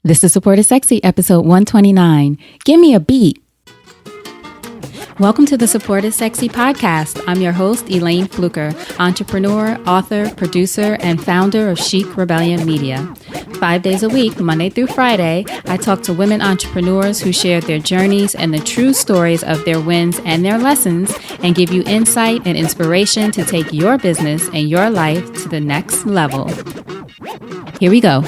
This is Support is Sexy, episode 129. Give me a beat. Welcome to the Support is Sexy podcast. I'm your host, Elayne Fluker, entrepreneur, author, producer, and founder of Chic Rebellion Media. 5 days a week, Monday through Friday, I talk to women entrepreneurs who share their journeys and the true stories of their wins and their lessons, and give you insight and inspiration to take your business and your life to the next level. Here we go.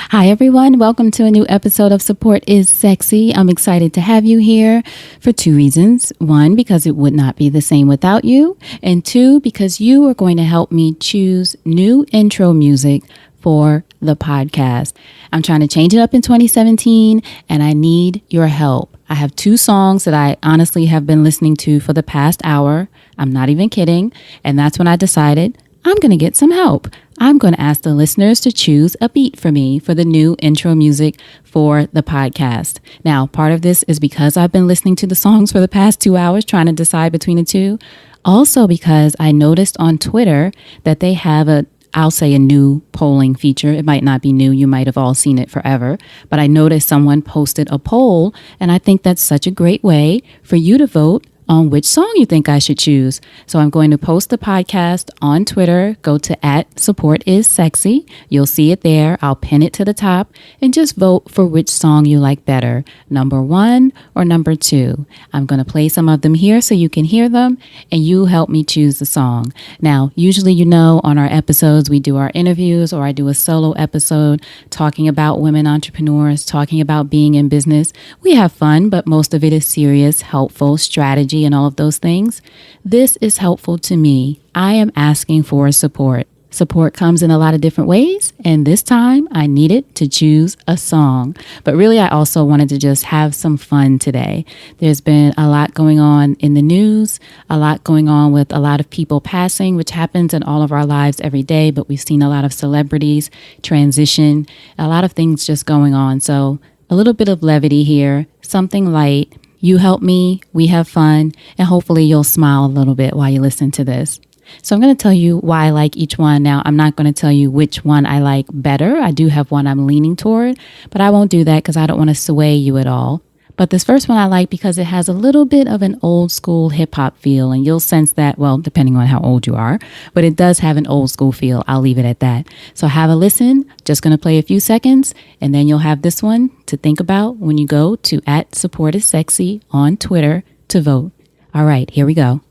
Hi, everyone. Welcome to a new episode of Support is Sexy. I'm excited to have you here for two reasons. One, because it would not be the same without you. And two, because you are going to help me choose new intro music for the podcast. I'm trying to change it up in 2017, and I need your help. I have two songs that I honestly have been listening to for the past hour. I'm not even kidding. And that's when I decided I'm going to get some help. I'm going to ask the listeners to choose a beat for me for the new intro music for the podcast. Now, part of this is because I've been listening to the songs for the past 2 hours trying to decide between the two. Also because I noticed on Twitter that they have I'll say a new polling feature. It might not be new. You might have all seen it forever. But I noticed someone posted a poll, and I think that's such a great way for you to vote on which song you think I should choose. So I'm going to post the podcast on Twitter. Go to @SupportIsSexy. You'll see it there. I'll pin it to the top and just vote for which song you like better, number 1 or number 2. I'm going to play some of them here so you can hear them and you help me choose the song. Now, usually, on our episodes, we do our interviews or I do a solo episode talking about women entrepreneurs, talking about being in business. We have fun, but most of it is serious, helpful, strategy, and all of those things. This is helpful to me. I am asking for support. Support comes in a lot of different ways, and this time I needed to choose a song. But really, I also wanted to just have some fun today. There's been a lot going on in the news, a lot going on with a lot of people passing, which happens in all of our lives every day, but we've seen a lot of celebrities transition, a lot of things just going on. So a little bit of levity here, something light. You help me, we have fun, and hopefully you'll smile a little bit while you listen to this. So I'm going to tell you why I like each one. Now, I'm not going to tell you which one I like better. I do have one I'm leaning toward, but I won't do that because I don't want to sway you at all. But this first one I like because it has a little bit of an old school hip hop feel, and you'll sense that, well, depending on how old you are, but it does have an old school feel. I'll leave it at that. So have a listen. Just going to play a few seconds, and then you'll have this one to think about when you go to @SupportIsSexy on Twitter to vote. All right, here we go.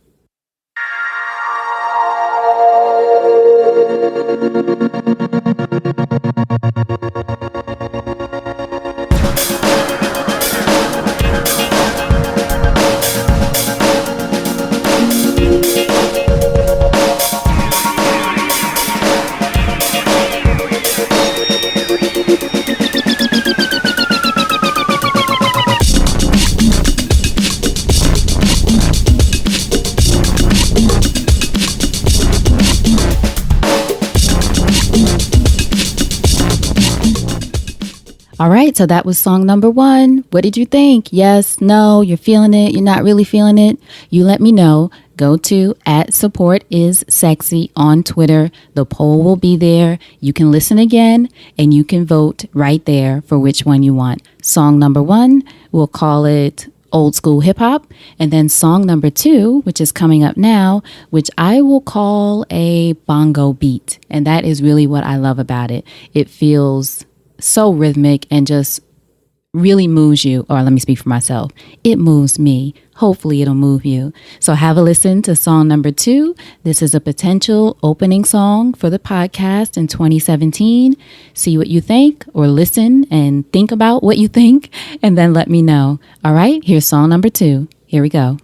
All right, so that was song number 1. What did you think? Yes, no, you're feeling it, you're not really feeling it? You let me know. Go to @SupportIsSexy on Twitter. The poll will be there. You can listen again and you can vote right there for which one you want. Song number 1, we'll call it old school hip hop. And then song number 2, which is coming up now, which I will call a bongo beat. And that is really what I love about it. It feels so rhythmic and just really moves you. Or let me speak for myself. It moves me. Hopefully it'll move you. So have a listen to song number 2. This is a potential opening song for the podcast in 2017. See what you think, or listen and think about what you think, and then let me know. All right, here's song number 2. Here we go.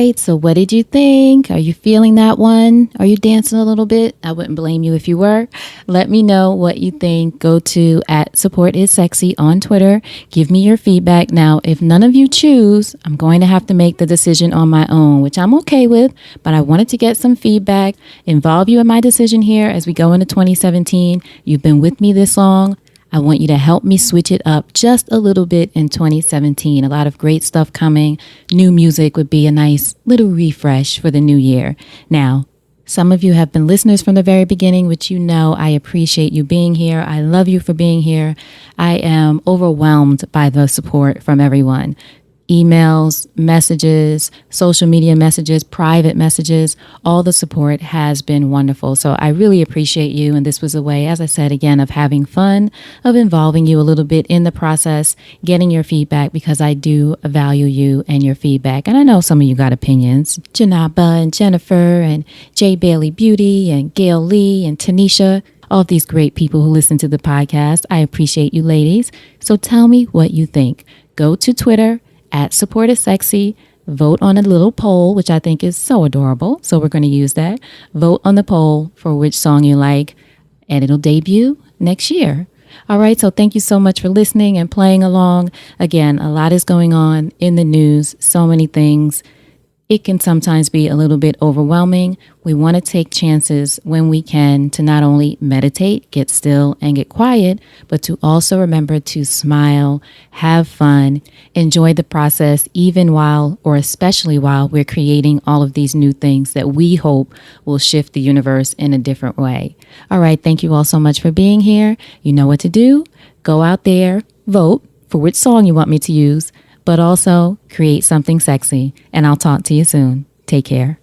right. So what did you think? Are you feeling that one? Are you dancing a little bit? I wouldn't blame you if you were. Let me know what you think. Go to @supportissexy on Twitter. Give me your feedback. Now, if none of you choose, I'm going to have to make the decision on my own, which I'm okay with, but I wanted to get some feedback, involve you in my decision here as we go into 2017. You've been with me this long. I want you to help me switch it up just a little bit in 2017. A lot of great stuff coming. New music would be a nice little refresh for the new year. Now, some of you have been listeners from the very beginning, which you know I appreciate you being here. I love you for being here. I am overwhelmed by the support from everyone. Emails, messages, social media messages, private messages, all the support has been wonderful. So I really appreciate you. And this was a way, as I said, again, of having fun, of involving you a little bit in the process, getting your feedback, because I do value you and your feedback. And I know some of you got opinions. Janaba and Jennifer and J. Bailey Beauty and Gail Lee and Tanisha, all of these great people who listen to the podcast. I appreciate you ladies. So tell me what you think. Go to Twitter @supportissexy, vote on a little poll, which I think is so adorable. So we're going to use that. Vote on the poll for which song you like, and it'll debut next year. All right. So thank you so much for listening and playing along. Again, a lot is going on in the news, so many things. It can sometimes be a little bit overwhelming. We want to take chances when we can to not only meditate, get still, and get quiet, but to also remember to smile, have fun, enjoy the process, even while, or especially while, we're creating all of these new things that we hope will shift the universe in a different way. All right. Thank you all so much for being here. You know what to do. Go out there, vote for which song you want me to use, but also create something sexy. And I'll talk to you soon. Take care.